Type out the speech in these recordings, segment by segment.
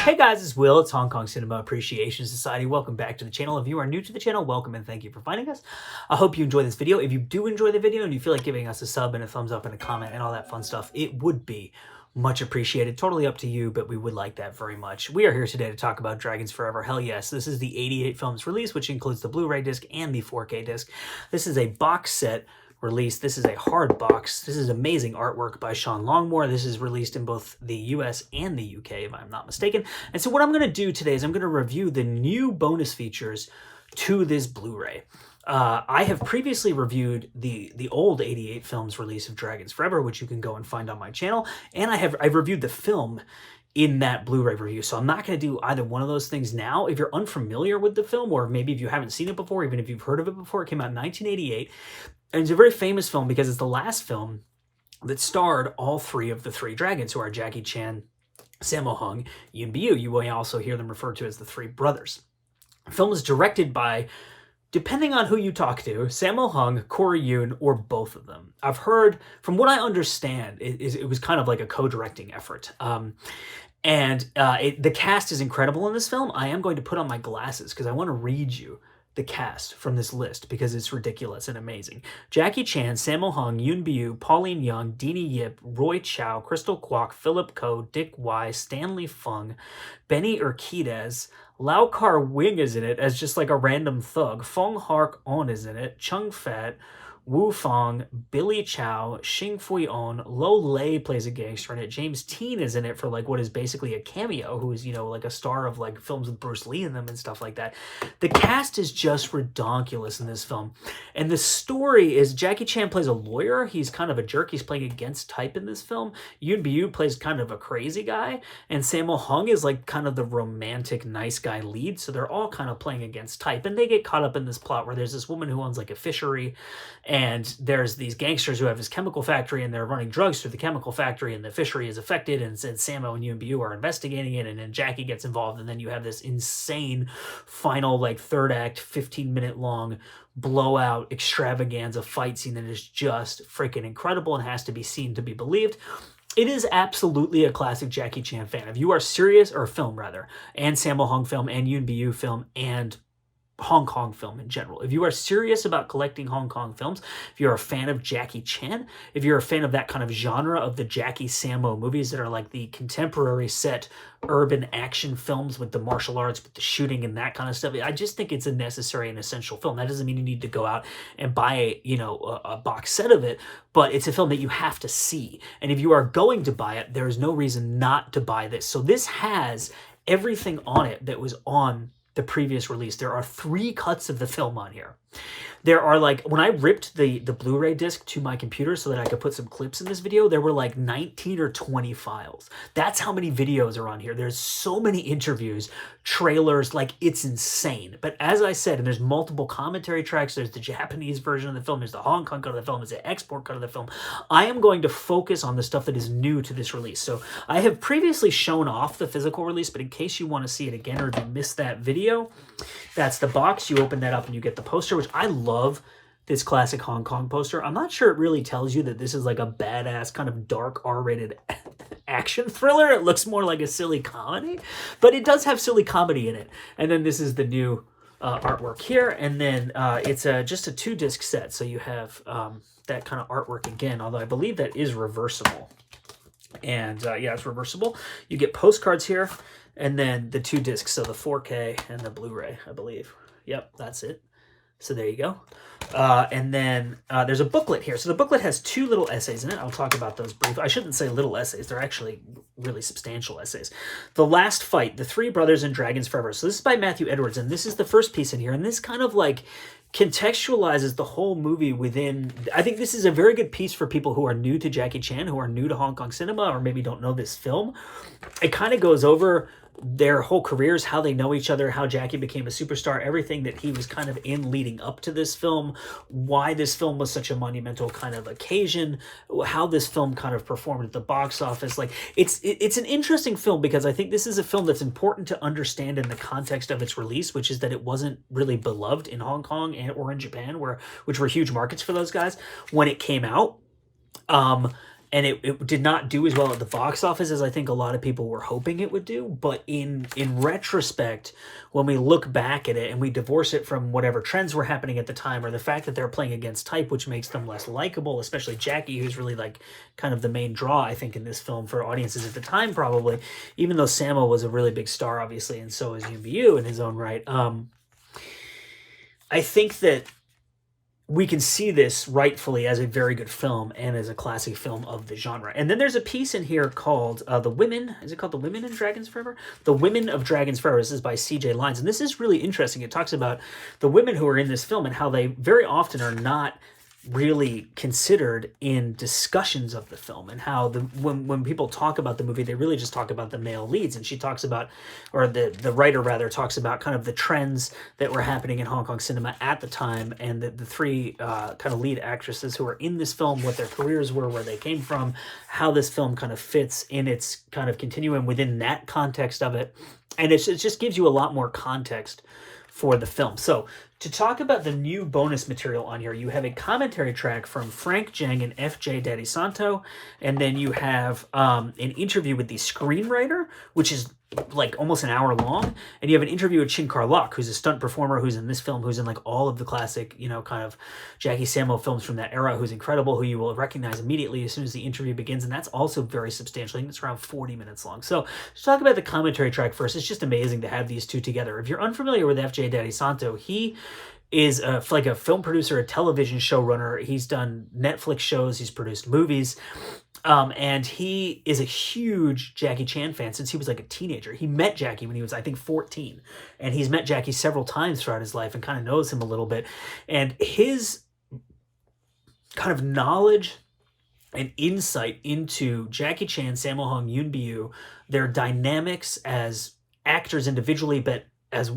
Hey guys, it's Will. It's Hong Kong Cinema Appreciation Society. Welcome back to the channel. If you are new to the channel, welcome and thank you for finding us. I hope you enjoy this video. If you do enjoy the video and you feel like giving us a sub and a thumbs up and a comment and all that fun stuff, it would be much appreciated. Totally up to you, but we would like that very much. We are here today to talk about Dragons Forever. Hell yes. This is the 88 films release, which includes the Blu-ray disc and the 4K disc. This is a box set release. This is a hard box. This is amazing artwork by Sean Longmore. This is released in both the US and the UK, if I'm not mistaken. And so what I'm going to do today is I'm going to review the new bonus features to this Blu-ray. I have previously reviewed the old 88 films release of Dragons Forever, which you can go and find on my channel, and I've reviewed the film in that Blu-ray review. So I'm not going to do either one of those things now. If you're unfamiliar with the film, or maybe if you haven't seen it before, even if you've heard of it before, it came out in 1988. And it's a very famous film because it's the last film that starred all three of the three dragons, who are Jackie Chan, Sammo Hung, Yuen Biao. You may also hear them referred to as the three brothers. The film is directed by, depending on who you talk to, Sammo Hung, Corey Yuen, or both of them. I've heard, from what I understand, it was kind of like a co-directing effort. The cast is incredible in this film. I am going to put on my glasses because I want to read you the cast from this list because it's ridiculous and amazing. Jackie Chan, Sammo Hung, Yuen Biao, Pauline Young, Deanie Yip, Roy Chow, Crystal Kwok, Philip Ko, Dick Wise, Stanley Fung, Benny Urquidez, Lau Kar Wing is in it as just like a random thug, Fong Hark On is in it, Chung Fat, Wu Fong, Billy Chow, Xing Fui On, Lo Lei plays a gangster in it, James Teen is in it for like what is basically a cameo, who is, you know, like a star of like films with Bruce Lee in them and stuff like that. The cast is just redonkulous in this film. And the story is Jackie Chan plays a lawyer. He's kind of a jerk. He's playing against type in this film. Yuen Biao plays kind of a crazy guy. And Sammo Hung is like kind of the romantic nice guy lead. So they're all kind of playing against type. And they get caught up in this plot where there's this woman who owns like a fishery, and there's these gangsters who have this chemical factory, and they're running drugs through the chemical factory, and the fishery is affected, and Sammo and Yuen Biao are investigating it, and then Jackie gets involved, and then you have this insane final, like, third act, 15-minute long blowout extravaganza fight scene that is just freaking incredible and has to be seen to be believed. It is absolutely a classic Jackie Chan fan. If you are serious, or film rather, and Sammo Hung film, and Yuen Biao film, and Hong Kong film in general. If you are serious about collecting Hong Kong films, if you're a fan of Jackie Chan, if you're a fan of that kind of genre of the Jackie Sammo movies that are like the contemporary set urban action films with the martial arts, with the shooting and that kind of stuff, I just think it's a necessary and essential film. That doesn't mean you need to go out and buy, you know, a box set of it, but it's a film that you have to see. And if you are going to buy it, there is no reason not to buy this. So this has everything on it that was on the previous release. There are 3 cuts of the film on here. There are like, when I ripped the Blu-ray disc to my computer so that I could put some clips in this video, there were like 19 or 20 files. That's how many videos are on here. There's so many interviews, trailers, like it's insane. But as I said, and there's multiple commentary tracks, there's the Japanese version of the film, there's the Hong Kong cut of the film, there's the export cut of the film. I am going to focus on the stuff that is new to this release. So I have previously shown off the physical release, but in case you want to see it again, or if you missed that video, that's the box. You open that up and you get the poster, which I love this classic Hong Kong poster. I'm not sure it really tells you that this is like a badass kind of dark R-rated action thriller. It looks more like a silly comedy, but it does have silly comedy in it. And then this is the new artwork here. And then it's just a 2-disc set. So you have that kind of artwork again, although I believe that is reversible. And yeah, it's reversible. You get postcards here, and then the 2 discs, so the 4K and the Blu-ray, I believe. Yep, that's it. So there you go. And then there's a booklet here. So the booklet has 2 little essays in it. I'll talk about those briefly. I shouldn't say little essays. They're actually really substantial essays. The Last Fight, The Three Brothers and Dragons Forever. So this is by Matthew Edwards, and this is the first piece in here. And this kind of like contextualizes the whole movie within. I think this is a very good piece for people who are new to Jackie Chan, who are new to Hong Kong cinema, or maybe don't know this film. It kind of goes over their whole careers, how they know each other, how Jackie became a superstar, everything that he was kind of in leading up to this film, why this film was such a monumental kind of occasion, how this film kind of performed at the box office. Like, it's an interesting film because I think this is a film that's important to understand in the context of its release, which is that it wasn't really beloved in Hong Kong or in Japan, which were huge markets for those guys when it came out. And it did not do as well at the box office as I think a lot of people were hoping it would do. But in retrospect, when we look back at it and we divorce it from whatever trends were happening at the time, or the fact that they're playing against type, which makes them less likable, especially Jackie, who's really like kind of the main draw, I think, in this film for audiences at the time, probably, even though Sammo was a really big star, obviously, and so is Yoon Bu in his own right. I think that we can see this rightfully as a very good film and as a classic film of the genre. And then there's a piece in here called The Women. Is it called The Women in Dragons Forever? The Women of Dragons Forever. This is by C.J. Lyons. And this is really interesting. It talks about the women who are in this film and how they very often are not really considered in discussions of the film, and how when people talk about the movie, they really just talk about the male leads. And she talks about, or the writer rather talks about, kind of the trends that were happening in Hong Kong cinema at the time, and the three kind of lead actresses who are in this film, what their careers were, where they came from, how this film kind of fits in its kind of continuum within that context of it. And it just gives you a lot more context for the film. So to talk about the new bonus material on here, you have a commentary track from Frank Zheng and F.J. Daddy Santo, and then you have an interview with the screenwriter, which is like almost an hour long, and you have an interview with Chin Kar-lok, who's a stunt performer who's in this film, who's in like all of the classic, kind of Jackie Sammo films from that era, who's incredible, who you will recognize immediately as soon as the interview begins, and that's also very substantial. I think it's around 40 minutes long. So to talk about the commentary track first, it's just amazing to have these two together. If you're unfamiliar with F.J. Daddy Santo, he is like a film producer, a television showrunner. He's done Netflix shows, he's produced movies, and he is a huge Jackie Chan fan since he was like a teenager. He met Jackie when he was, I think, 14, and he's met Jackie several times throughout his life and kind of knows him a little bit. And his kind of knowledge and insight into Jackie Chan, Sammo Hung, Yoon Bu, their dynamics as actors individually, but as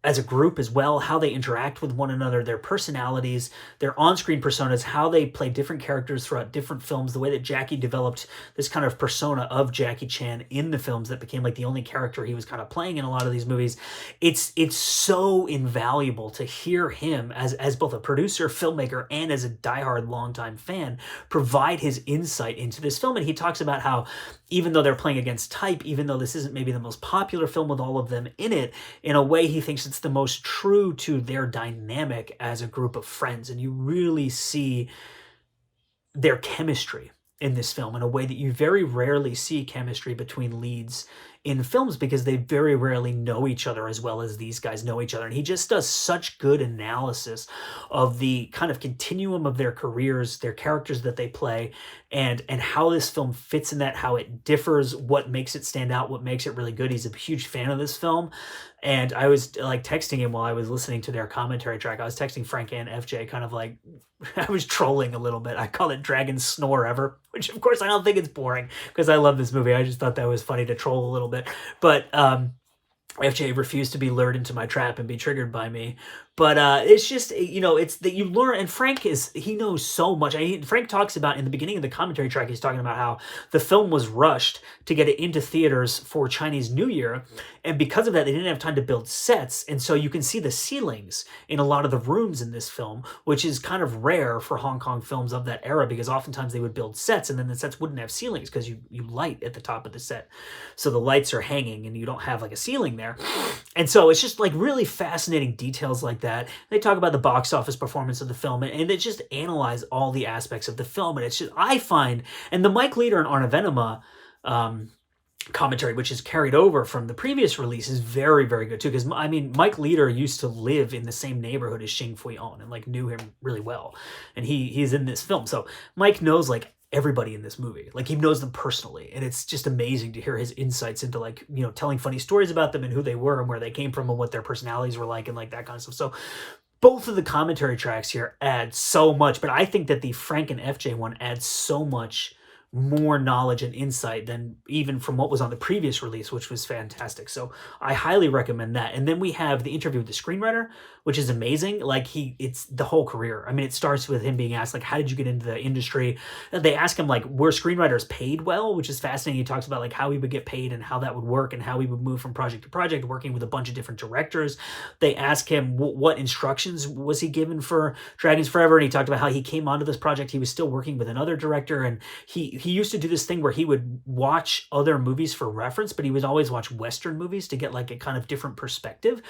as a group as well, how they interact with one another, their personalities, their on-screen personas, how they play different characters throughout different films, the way that Jackie developed this kind of persona of Jackie Chan in the films that became like the only character he was kind of playing in a lot of these movies. It's so invaluable to hear him as both a producer, filmmaker, and as a diehard longtime fan provide his insight into this film. And he talks about how even though they're playing against type, even though this isn't maybe the most popular film with all of them in it, in a way he thinks it's the most true to their dynamic as a group of friends. And you really see their chemistry in this film in a way that you very rarely see chemistry between leads in films, because they very rarely know each other as well as these guys know each other. And he just does such good analysis of the kind of continuum of their careers, their characters that they play, and how this film fits in that, how it differs, what makes it stand out, what makes it really good. He's a huge fan of this film. And I was like texting him while I was listening to their commentary track. I was texting Frank and FJ, kind of like, I was trolling a little bit. I call it Dragon Snore Ever, which of course I don't think it's boring because I love this movie. I just thought that was funny to troll a little bit. But FJ refused to be lured into my trap and be triggered by me. But it's just, it's that you learn, and he knows so much. Frank talks about, in the beginning of the commentary track, he's talking about how the film was rushed to get it into theaters for Chinese New Year. And because of that, they didn't have time to build sets. And so you can see the ceilings in a lot of the rooms in this film, which is kind of rare for Hong Kong films of that era, because oftentimes they would build sets and then the sets wouldn't have ceilings because you light at the top of the set. So the lights are hanging and you don't have like a ceiling there. And so it's just like really fascinating details like that. They talk about the box office performance of the film, and they just analyze all the aspects of the film. And it's just, I find, and the Mike Leader and Arna Venema commentary, which is carried over from the previous release, is very, very good too. Because Mike Leader used to live in the same neighborhood as Xing Fui-on and like knew him really well, and he's in this film. So Mike knows like everybody in this movie, like he knows them personally, and it's just amazing to hear his insights into like telling funny stories about them and who they were and where they came from and what their personalities were like and like that kind of stuff. So both of the commentary tracks here add so much, but I think that the Frank and FJ one adds so much more knowledge and insight than even from what was on the previous release, which was fantastic. So I highly recommend that. And then we have the interview with the screenwriter, which is amazing. Like it's the whole career. I mean, it starts with him being asked, like, how did you get into the industry? And they ask him, like, were screenwriters paid well, which is fascinating. He talks about like how he would get paid and how that would work and how he would move from project to project, working with a bunch of different directors. They ask him what instructions was he given for Dragons Forever. And he talked about how he came onto this project. He was still working with another director, and he used to do this thing where he would watch other movies for reference, but he would always watch Western movies to get like a kind of different perspective.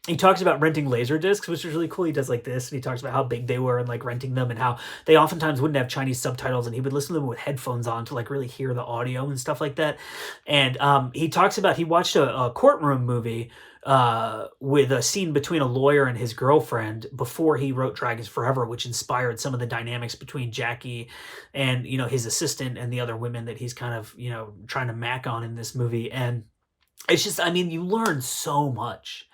He talks about renting laser discs, which is really cool. He does like this, and he talks about how big they were and like renting them and how they oftentimes wouldn't have Chinese subtitles, and he would listen to them with headphones on to like really hear the audio and stuff like that. And he talks about he watched a courtroom movie with a scene between a lawyer and his girlfriend before he wrote Dragons Forever, which inspired some of the dynamics between Jackie and, you know, his assistant and the other women that he's kind of, you know, trying to mac on in this movie. And it's just, I mean, you learn so much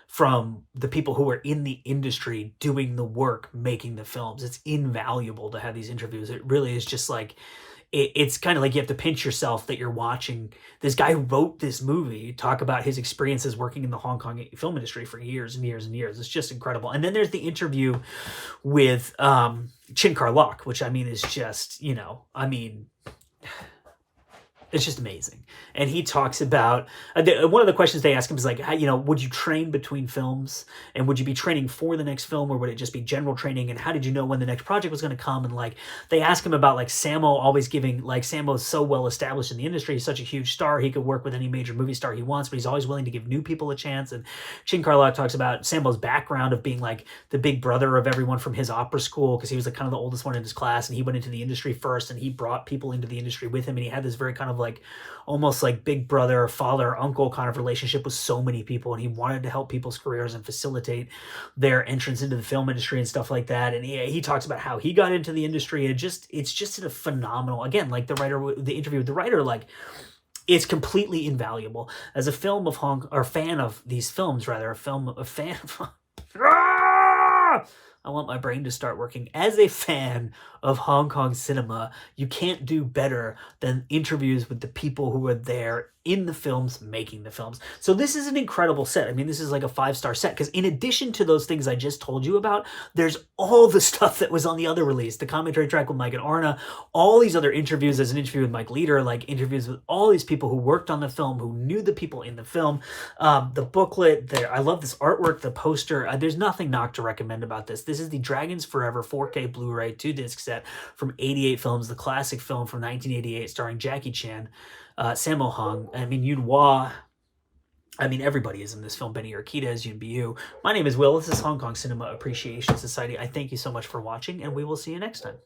from the people who are in the industry doing the work, making the films. It's invaluable to have these interviews. It really is just like, it's kind of like you have to pinch yourself that you're watching this guy who wrote this movie talk about his experiences working in the Hong Kong film industry for years and years and years. It's just incredible. And then there's the interview with Chin Kar-lok, which I mean is just, you know, I mean, it's just amazing. And he talks about, one of the questions they ask him is like, how, you know, would you train between films? And would you be training for the next film, or would it just be general training? And how did you know when the next project was going to come? And like, they ask him about like Sammo always giving, like Sammo's so well established in the industry. He's such a huge star. He could work with any major movie star he wants, but he's always willing to give new people a chance. And Chin Kar-lok talks about Sammo's background of being like the big brother of everyone from his opera school, because he was like kind of the oldest one in his class, and he went into the industry first, and he brought people into the industry with him. And he had this very kind of like, almost like big brother, father, uncle kind of relationship with so many people, and he wanted to help people's careers and facilitate their entrance into the film industry and stuff like that. And he talks about how he got into the industry, and it's just a phenomenal, again, like the interview with the writer, like it's completely invaluable as a fan of these films, rather, a fan of I want my brain to start working. As a fan of Hong Kong cinema, you can't do better than interviews with the people who are there in the films, making the films. So this is an incredible set. I mean, this is like a 5-star set, because in addition to those things I just told you about, there's all the stuff that was on the other release, the commentary track with Mike and Arna, all these other interviews. There's an interview with Mike Leader, like interviews with all these people who worked on the film, who knew the people in the film, the booklet. I love this artwork, the poster. There's nothing not to recommend about this. This is the Dragons Forever 4K Blu-ray 2-disc set from 88 Films, the classic film from 1988 starring Jackie Chan, Sammo Hung, I mean, Yuen Wah. I mean, everybody is in this film. Benny Urquidez, Yuen Biu. My name is Will. This is Hong Kong Cinema Appreciation Society. I thank you so much for watching, and we will see you next time.